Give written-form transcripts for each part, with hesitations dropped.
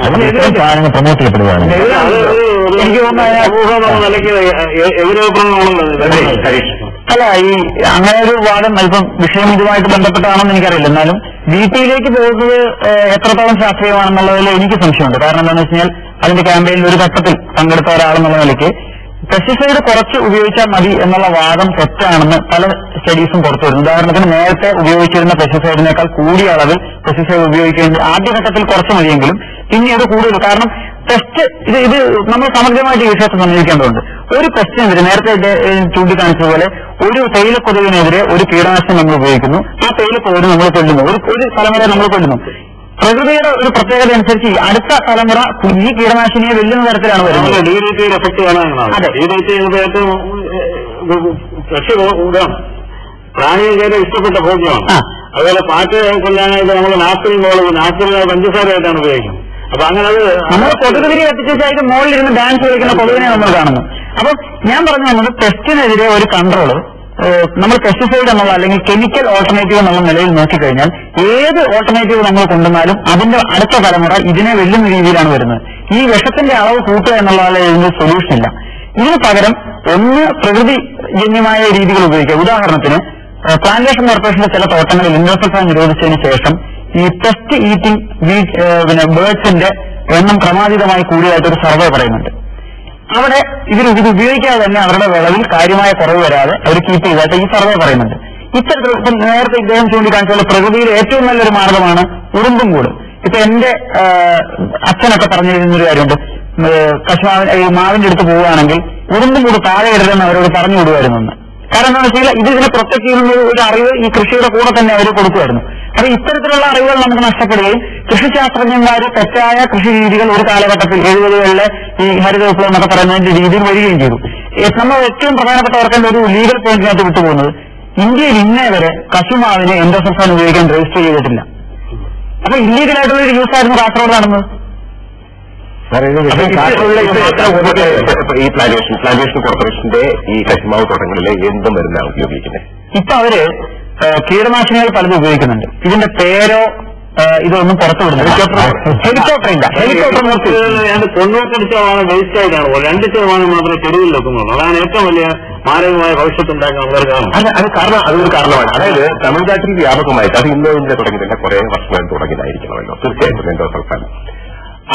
സാധനങ്ങൾ പ്രൊമോട്ട് ചെയ്യപ്പെടുകയാണ്. എനിക്ക് അല്ല, ഈ അങ്ങനെ ഒരു വാദം അല്പം വിഷയം ഇതുമായിട്ട് ബന്ധപ്പെട്ടാണെന്ന് എനിക്കറിയില്ല. എന്നാലും VP-യിലേക്ക് പോകുന്നത് എത്രത്തോളം ശാസ്ത്രീയമാണെന്നുള്ളതിൽ എനിക്ക് സംശയമുണ്ട്. കാരണം എന്താണെന്ന് വെച്ച് കഴിഞ്ഞാൽ അതിന്റെ ക്യാമ്പയിനിൽ ഒരു ഘട്ടത്തിൽ പങ്കെടുത്ത ഒരാളെന്നുള്ള നിലയ്ക്ക് പെസ്റ്റിസൈഡ് കുറച്ച് ഉപയോഗിച്ചാൽ മതി എന്നുള്ള വാദം തെറ്റാണെന്ന് പല സ്റ്റഡീസും പുറത്തു വരുന്നു. ഉദാഹരണത്തിന് നേരത്തെ ഉപയോഗിച്ചിരുന്ന പെസ്റ്റിസൈഡിനേക്കാൾ കൂടിയ അളവിൽ പെസ്റ്റിസൈഡ് ഉപയോഗിക്കേണ്ട ആദ്യഘട്ടത്തിൽ കുറച്ച് മതിയെങ്കിലും പിന്നീട് കൂടുതൽ. കാരണം പെസ്റ്റ് ഇത് നമ്മൾ സമഗ്രമായിട്ട് ഈ വിഷയത്തെ സമീപിക്കേണ്ടതുണ്ട്. ഒരു പെസ്റ്റിനെതിരെ നേരത്തെ ചൂണ്ടിക്കാണിച്ചതുപോലെ ഒരു തേയിലക്കൊതുകിനെതിരെ ഒരു കീടനാശിനി നമ്മൾ ഉപയോഗിക്കുന്നു, ആ തേയിലക്കൊതുകിനെ നമ്മൾ കൊല്ലുന്നു, ഒരു തലമുറയെ നമ്മൾ കൊല്ലുന്നു. പ്രകൃതിയുടെ ഒരു പ്രത്യേകത അനുസരിച്ച് അടുത്ത തലമുറ ഈ കീടനാശിനിയെ വെല്ലുന്ന തരത്തിലാണ് വരുന്നത്. പ്രാണികൾക്ക് ഇഷ്ടപ്പെട്ട ഭോജ്യമാണ്. അതുപോലെ പാറ്റ കൊല്ലാനായിട്ട് നമ്മൾ നാച്ചുറൽ പഞ്ചസാരയായിട്ടാണ് ഉപയോഗിക്കുന്നത്. അപ്പൊ അങ്ങനെ അത് നമ്മൾ കൊതുകുതിരി കത്തിച്ചായിട്ട് മുകളിലിരുന്ന് ഡാൻസ് കളിക്കുന്ന കൊതുകിനെ നമ്മൾ കാണുന്നു. അപ്പൊ ഞാൻ പറഞ്ഞു വന്നത് പെസ്റ്റിനെതിരെ ഒരു കൺട്രോള് നമ്മൾ പെസ്റ്റിസൈഡ് എന്നുള്ള അല്ലെങ്കിൽ കെമിക്കൽ ഓൾട്ടർനേറ്റീവ് എന്നുള്ള നിലയിൽ നോക്കിക്കഴിഞ്ഞാൽ ഏത് ഓൾട്ടർനേറ്റീവ് നമ്മൾ കൊണ്ടുവന്നാലും അതിന്റെ അടുത്ത തലമുറ ഇതിനെ വെല്ലുന്ന രീതിയിലാണ് വരുന്നത്. ഈ വിഷത്തിന്റെ അളവ് കൂട്ടുക എന്നുള്ളതിൽ ഇതിന് സൊല്യൂഷൻ ഇല്ല. ഇതിന് പകരം ഒന്ന് പ്രകൃതിജന്യമായ രീതികൾ ഉപയോഗിക്കുക. ഉദാഹരണത്തിന് പ്ലാന്റേഷൻ കോർപ്പറേഷന്റെ ചില തോട്ടങ്ങളിൽ ഇൻഡോസൾഫാൻ നിരോധിച്ചതിന് ശേഷം ഈ പെസ്റ്റ് ഈറ്റിംഗ് ബേർഡ്സിന്റെ എണ്ണം ക്രമാതീതമായി കൂടിയതായിട്ടൊരു സർവേ പറയുന്നുണ്ട്. അവിടെ ഇത് ഉപയോഗിക്കാതെ തന്നെ അവരുടെ വിളവിൽ കാര്യമായ കുറവ് വരാതെ അവർ കീപ്പ് ചെയ്തായിട്ട് ഈ സർവേ പറയുന്നുണ്ട്. ഇത്തരത്തിൽ ഇപ്പം നേരത്തെ ഇദ്ദേഹം ചൂണ്ടിക്കാണിച്ചുള്ള പ്രകൃതിയിൽ ഏറ്റവും നല്ലൊരു മാർഗമാണ് ഉറുമ്പും കൂട്. ഇപ്പൊ എന്റെ അച്ഛനൊക്കെ പറഞ്ഞിരുന്നൊരു കാര്യമുണ്ട്, മാവിന്റെ അടുത്ത് പോവുകയാണെങ്കിൽ ഉറുമ്പും കൂട് താഴെ ഇടരുതെന്ന് അവരോട് പറഞ്ഞു വിടുമായിരുന്നു. കാരണം എന്താണെന്ന് വെച്ചാൽ ഇതിനെ പ്രൊട്ടക്ട് ചെയ്യുന്ന ഒരു അറിവ് ഈ കൃഷിയുടെ കൂടെ തന്നെ അവർ കൊടുക്കുമായിരുന്നു. അപ്പൊ ഇത്തരത്തിലുള്ള അറിവുകൾ നമുക്ക് നഷ്ടപ്പെടുകയും കൃഷിശാസ്ത്രജ്ഞന്മാർ തെറ്റായ കൃഷി രീതികൾ ഒരു കാലഘട്ടത്തിൽ 70-കളിലെ ഈ ഹരിത വിപ്ലവം എന്നൊക്കെ പറയുന്നതിന്റെ രീതിയിൽ വരികയും ചെയ്തു. നമ്മൾ ഏറ്റവും പ്രധാനപ്പെട്ട ഓർക്കേണ്ട ഒരു ലീഗൽ പോയിന്റിനകത്ത് വിട്ടുപോകുന്നത് ഇന്ത്യയിൽ ഇന്നേ വരെ കശുമാവിനെ എൻഡോസൾഫാൻ ഉപയോഗിക്കാൻ രജിസ്റ്റർ ചെയ്തിട്ടില്ല. അപ്പൊ ഇല്ലീഗലായിട്ടുള്ള ഒരു യൂസ് ആയിരുന്നു കാസർഗോഡ് നടന്നത്. ഈ പ്ലാന്റേഷൻ കോർപ്പറേഷന്റെ ഈ കശുമാവ് തോട്ടങ്ങളിലെ എന്ത് മരുന്നാണ് ഉപയോഗിക്കുന്നത്? ഇപ്പൊ അവര് കീടനാശിനികൾ പലതും ഉപയോഗിക്കുന്നുണ്ട്. ഇതിന്റെ പേരോ ഇതൊന്നും പുറത്തു വിടുന്നത് ഹെലികോപ്റ്റർ ഇല്ല. ഹെലികോപ്റ്റർ 90% വേസ്റ്റ് ആയിട്ടാണ് 2% മാത്രമേ ചെടിയിൽ വെക്കുന്നുള്ളൂ. അതാണ് ഏറ്റവും വലിയ മാരകമായ ഭവിഷ്യത്തുണ്ടാക്കുന്ന അത് കാരണം അതൊരു കാരണമാണ്. അതായത് തമിഴ്നാട്ടിൽ വ്യാപകമായിട്ട് അത് ഇന്നതിന്റെ തുടങ്ങിയതല്ല, കുറെ വർഷമായി തുടങ്ങിയതായിരിക്കണമല്ലോ തീർച്ചയായിട്ടും എൻഡോസൾഫാൻ.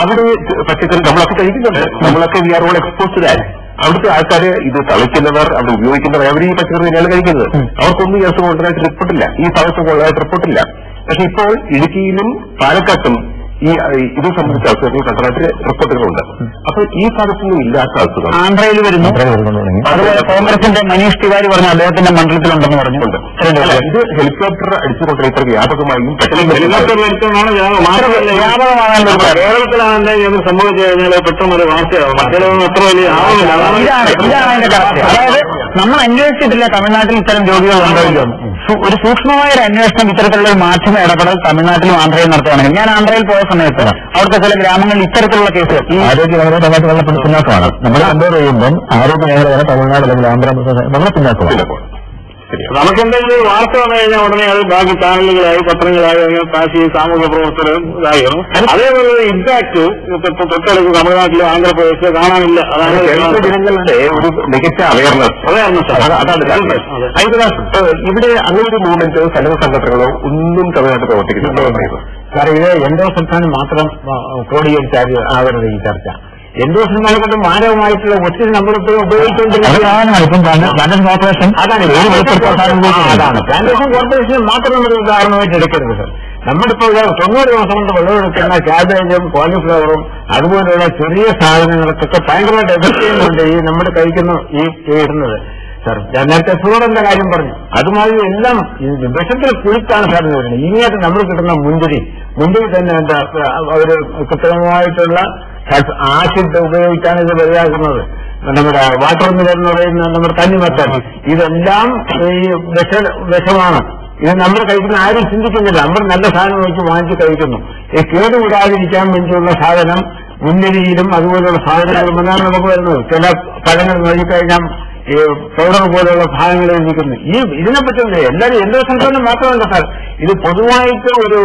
അവിടെ പച്ചക്കറി നമ്മളൊക്കെ കഴിക്കുന്നുണ്ട്, നമ്മളൊക്കെ വി ആർ ഓൾ എക്സ്പോസ്ഡ് ആയി. അവിടുത്തെ ആൾക്കാര് ഇത് തളിക്കുന്നവർ അവിടെ ഉപയോഗിക്കുന്നവർ അവർ ഈ പച്ചക്കറി തന്നെയാണ് കഴിക്കുന്നത്. അവർക്കൊന്നും ഈ ദിവസം കൊണ്ടതായിട്ട് റിപ്പോർട്ടില്ല, ഈ ഭാഗത്ത് കൊള്ളതായിട്ട് റിപ്പോർട്ടില്ല. പക്ഷെ ഇപ്പോൾ ഇടുക്കിയിലും പാലക്കാട്ടും ഈ ഇത് സംബന്ധിച്ച അസുഖങ്ങൾ കണ്ടതായിട്ട് റിപ്പോർട്ടുകളുണ്ട്. അപ്പൊ ഈ ഭാഗത്തൊന്നും ഇല്ലാത്ത അസുഖം ആന്ധ്രയിൽ വരുന്നു. അതുപോലെ കോൺഗ്രസിന്റെ മനീഷ് തിവാരി പറഞ്ഞ അദ്ദേഹത്തിന്റെ മണ്ഡലത്തിലുണ്ടെന്ന് പറഞ്ഞിട്ടുണ്ട്. ഇത് ഹെലികോപ്റ്റർ അടിച്ചുകൊണ്ടിരിക്കുന്ന ഇത്ര വ്യാപകമായും വ്യാപകമാകാനുള്ള സംഭവിച്ചു കഴിഞ്ഞാൽ പെട്ടെന്നൊരു വാർത്തയാണ്. മറ്റൊന്നും എത്ര വലിയ ഇതാണ് അതിന്റെ കറക്റ്റ്. അതായത് നമ്മൾ അന്വേഷിച്ചിട്ടില്ല തമിഴ്നാട്ടിൽ ഇത്തരം രോഗികൾ ഉണ്ടോ. ഒരു സൂക്ഷ്മമായ ഒരു അന്വേഷണം ഇത്തരത്തിലുള്ള ഒരു മാധ്യമ ഇടപെടൽ തമിഴ്നാട്ടിലും ആന്ധ്രയിൽ നടത്തുകയാണെങ്കിൽ, ഞാൻ ആന്ധ്രയിൽ പോയ സമയത്ത് അവിടുത്തെ ചില ഗ്രാമങ്ങളിൽ ഇത്തരത്തിലുള്ള കേസുകൾ ഈ ആരോഗ്യ മേഖല തമിഴ്നാട്ടിൽ പിന്നാക്കമാണ്. നമ്മൾ കമ്പയർ ചെയ്യുമ്പോൾ ആരോഗ്യ മേഖല തമിഴ്നാട് അല്ലെങ്കിൽ ആന്ധ്ര നമ്മുടെ പിന്നാക്കമാണ്. നമുക്ക് എന്തെങ്കിലും വാർത്ത വന്നു കഴിഞ്ഞാൽ ഉടനെ അത് ബാക്കി ചാനലുകളായി പത്രങ്ങളായി കാശി സാമൂഹ്യ പ്രവർത്തനം ഇതായിരുന്നു. അതേപോലെ ഇമ്പാക്ട് തൊട്ടടുത്ത് തമിഴ്നാട്ടിലെ ആന്ധ്രാപ്രദേശിലെ കാണാനില്ല. അതാണ് ജനങ്ങളുടെ ഒരു മികച്ച അവയർനെസ്. ഇവിടെ അങ്ങനെ ഒരു മൂവ്മെന്റ് സന്നദ്ധ സംഘടനകളോ ഒന്നും തമിഴ്നാട്ടിൽ പ്രവർത്തിക്കുന്നുണ്ടോ? സാർ, ഇത് എൻഡോസൾഫാൻ മാത്രം ക്രോഡീകരിച്ചാൽ ആവരുത് ഈ ചർച്ച. എൻഡോസൾഫാനെ കൊണ്ട് മാരകമായിട്ടുള്ള ഒത്തിരി നമ്മളിപ്പോൾ ഉപയോഗിച്ചുകൊണ്ടിരിക്കുന്നതാണ്. അതാണ് പ്ലാന്റേഷൻ കോർപ്പറേഷൻ മാത്രം നമ്മൾ ഉദാഹരണമായിട്ട് എടുക്കരുത് സാർ. നമ്മളിപ്പോൾ 90 ദിവസം കൊണ്ട് വിളവെടുക്കുന്ന ക്യാബേജും കോളിഫ്ലവറും അതുപോലെയുള്ള ചെറിയ സാധനങ്ങൾക്കൊക്കെ ഭയങ്കരമായിട്ട് എഫക്ട് ചെയ്യുന്നുണ്ട് ഈ നമ്മൾ കഴിക്കുന്ന ഈ ഇടുന്നത്. സാർ, ഞാൻ നേരത്തെ ഷുഗറിന്റെ കാര്യം പറഞ്ഞു. അതുമാതിരി എല്ലാം വിഷത്തിൽ കുളിക്കാണ് സാറിന് വരുന്നത്. ഇനിയായിട്ട് നമ്മൾ കിട്ടുന്ന മുന്തിരി തന്നെ എന്താ അവര് കൃത്രിമമായിട്ടുള്ള ആസിഡ് ഉപയോഗിച്ചാണ് ഇത് വലുതാക്കുന്നത്. നമ്മുടെ വാട്ടർ മിലർ എന്ന് പറയുന്ന നമ്മുടെ തണ്ണിമത്തൻ, ഇതെല്ലാം ഈ വിഷമാണ്. ഇത് നമ്മൾ കഴിക്കുന്ന ആരും ചിന്തിക്കുന്നില്ല. നമ്മൾ നല്ല സാധനം നോക്കി വാങ്ങിച്ച് കഴിക്കുന്നു. ഈ കേടുകൂടാതിരിക്കാൻ വേണ്ടിയുള്ള സാധനം മുന്തിരിയിലും അതുപോലെയുള്ള സാധനങ്ങളും എന്നാണ് നമുക്ക് വരുന്നത്. ചില പഴങ്ങൾ നോക്കിക്കഴിഞ്ഞാൽ ഈ പൗഡർ പോലെയുള്ള ഭാഗങ്ങളിൽ നിൽക്കുന്നു. ഇതിനെപ്പറ്റില്ല എല്ലാവരും എൻഡോസൾഫാൻ മാത്രമല്ല സാർ, ഇത് പൊതുവായിട്ട് ഒരു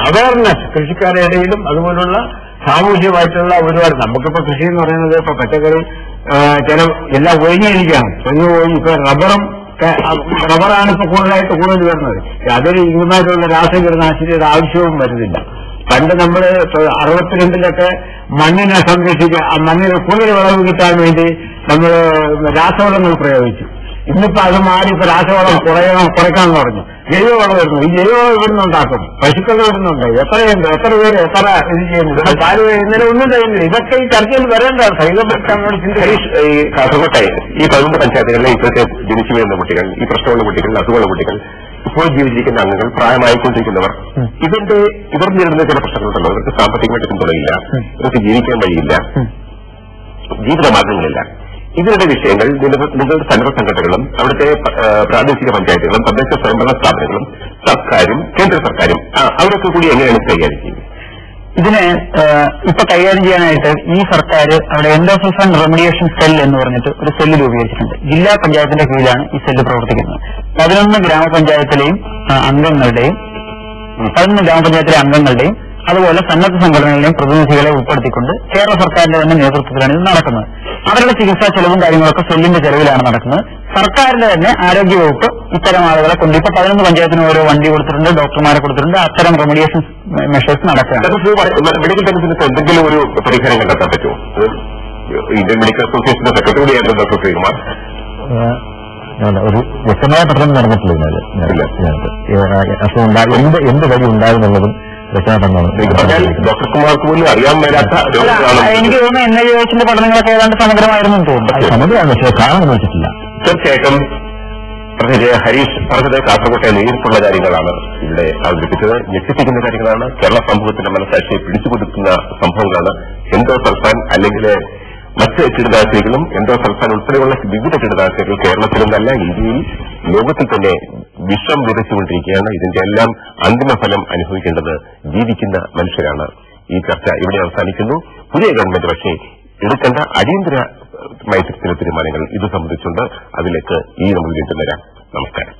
അവയർനെസ് കൃഷിക്കാരുടെ ഇടയിലും അതുപോലുള്ള സാമൂഹ്യമായിട്ടുള്ള ഒരുപാട് നമുക്കിപ്പോ കൃഷി എന്ന് പറയുന്നത് ഇപ്പൊ പച്ചക്കറി ചില എല്ലാം ഒഴിഞ്ഞിരിക്കുകയാണ്. തെങ്ങ് പോയി ഇപ്പൊ റബ്ബറാണ് ഇപ്പൊ കൂടുതൽ വരുന്നത്. അതിൽ ഇതുമായിട്ടുള്ള രാസകീടനാശിനിയുടെ ആവശ്യവും വരുന്നില്ല. പണ്ട് നമ്മൾ 62-ലൊക്കെ മണ്ണിനെ സംരക്ഷിക്കാൻ മണ്ണിന് കൂടുതൽ വിളവ് കിട്ടാൻ വേണ്ടി നമ്മൾ രാസവളങ്ങൾ പ്രയോഗിച്ചു. ഇന്നിപ്പോ അത് മാറി ഇപ്പൊ രാസവളം കുറയ്ക്കാൻ പറഞ്ഞു. ജൈവവളം വരുന്നു. ഈ ജൈവവളം ഇവിടുന്ന് ഉണ്ടാക്കും, പശുക്കൾ വരുന്നുണ്ട്. എത്ര പേര് എത്ര ഇത് ചെയ്യുന്നുണ്ട്, പാല് ഇന്നലെ ഒന്നും ചെയ്യുന്നില്ല. ഇതൊക്കെ ഈ ചർച്ചയിൽ വരേണ്ടതാണ്. സൈലബക്ഷനോട് ഈ കാസർകോട്ടെ ഈ 11 പഞ്ചായത്തുകളിലെ ഇപ്പോഴത്തെ ജനിച്ചു വരുന്ന കുട്ടികൾ, ഈ പ്രശ്നമുള്ള കുട്ടികൾ, അസുഖമുള്ള കുട്ടികൾ, ഇപ്പോൾ ജീവിച്ചിരിക്കുന്ന അംഗങ്ങൾ, പ്രായമായിക്കൊണ്ടിരിക്കുന്നവർ, ഇവർ നേരിടുന്ന ചില പ്രശ്നങ്ങളുണ്ടല്ലോ. ഇവർക്ക് സാമ്പത്തികമായിട്ട് പിന്തുണയില്ല, ഇവർക്ക് ജീവിക്കാൻ വഴിയില്ല, ജീവിതമാർഗങ്ങളില്ല. ഇതിന്റെ വിഷയങ്ങൾ നിങ്ങളുടെ സന്നദ്ധ സംഘടനകളും അവിടുത്തെ പ്രാദേശിക പഞ്ചായത്തുകളും തദ്ദേശ സ്വയംഭരണ സ്ഥാപനങ്ങളും സർക്കാരും കേന്ദ്ര സർക്കാരും അവരൊക്കെ കൂടി എങ്ങനെയാണ് കൈകാര്യം ചെയ്യുന്നത്? ഇതിന് ഇപ്പൊ കൈകാര്യം ചെയ്യാനായിട്ട് ഈ സർക്കാർ അവിടെ എൻഡോസൾഫാൻ റെമഡിയേഷൻ സെൽ എന്ന് പറഞ്ഞിട്ട് ഒരു സെല്ല് രൂപീകരിച്ചിട്ടുണ്ട്. ജില്ലാ പഞ്ചായത്തിന്റെ കീഴിലാണ് ഈ സെല്ല് പ്രവർത്തിക്കുന്നത്. 11 ഗ്രാമപഞ്ചായത്തിലെ അംഗങ്ങളുടെയും അതുപോലെ സന്നദ്ധ സംഘടനകളുടെയും പ്രതിനിധികളെ ഉൾപ്പെടുത്തിക്കൊണ്ട് കേരള സർക്കാരിന്റെ തന്നെ നേതൃത്വത്തിലാണ് ഇത് നടക്കുന്നത്. അവരുടെ ചികിത്സാ ചെലവും കാര്യങ്ങളൊക്കെ സെല്ലിന്റെ ചെലവിലാണ് നടക്കുന്നത്. സർക്കാരിന്റെ തന്നെ ആരോഗ്യവകുപ്പ് ഇത്തരം ആളുകളെ കൊണ്ട് ഇപ്പൊ 11 പഞ്ചായത്തിന് ഓരോ വണ്ടി കൊടുത്തിട്ടുണ്ട്, ഡോക്ടർമാരെ കൊടുത്തിട്ടുണ്ട്. അത്തരം റെമഡിയേഷൻ മെഷേഴ്സ് നടക്കുകയാണ്. മെഡിക്കൽ ടൈംസിന് എന്തെങ്കിലും ഒരു പരിഹാരം കണ്ടെത്താൻ പറ്റുമോ? ഇന്ത്യൻ മെഡിക്കൽ അസോസിയേഷന്റെ സെക്രട്ടറി ആയിരുന്നു ഡോക്ടർ ശ്രീകുമാർ. ഒരു വ്യക്തമായ പഠനം നടന്നിട്ടില്ല. എന്ത് വഴി ഉണ്ടാകുന്നുള്ളതും ഡോക്ടർ കുമാർക്ക് പോലും അറിയാൻ മേലാത്ത എനിക്ക് തോന്നുന്നു NIH പഠനങ്ങളൊക്കെ ഏതാണ്ട് സമഗ്രമായിരുന്നു തോന്നുന്നു. സമഗ്രമാണ്, പക്ഷേ കാണാൻ വെച്ചിട്ടില്ല. തീർച്ചയായിട്ടും ഹരീഷ് പറഞ്ഞത് കാസർകോട്ടെ നേരിട്ടുള്ള കാര്യങ്ങളാണ് ഇവിടെ അവതരിപ്പിച്ചത്. ഞെട്ടിപ്പിക്കുന്ന കാര്യങ്ങളാണ്, കേരള സമൂഹത്തിന്റെ മനസ്സാക്ഷിയെ പിടിച്ചുകൊടുക്കുന്ന സംഭവങ്ങളാണ്. എൻഡോസൾഫാൻ അല്ലെങ്കിൽ മറ്റ് കീടനാശിനികളും എൻഡോസൾഫാൻ ഉൾപ്പെടെയുള്ള വിവിധ കീടനാശിനികൾ കേരളത്തിലും നല്ല ഇന്ത്യയിൽ ലോകത്തിൽ തന്നെ വിഷം വിതച്ചുകൊണ്ടിരിക്കുകയാണ്. ഇതിന്റെ എല്ലാം അന്തിമ ഫലം അനുഭവിക്കേണ്ടത് ജീവിക്കുന്ന മനുഷ്യരാണ്. ഈ ചർച്ച ഇവിടെ അവസാനിക്കുന്നു. പുതിയ ഗവൺമെന്റ് പക്ഷേ എടുക്കേണ്ട അടിയന്തരമായ ചില തീരുമാനങ്ങൾ ഇത് സംബന്ധിച്ചുണ്ട്. അതിലേക്ക് നമ്മൾ വീണ്ടും വരാം. നമസ്കാരം.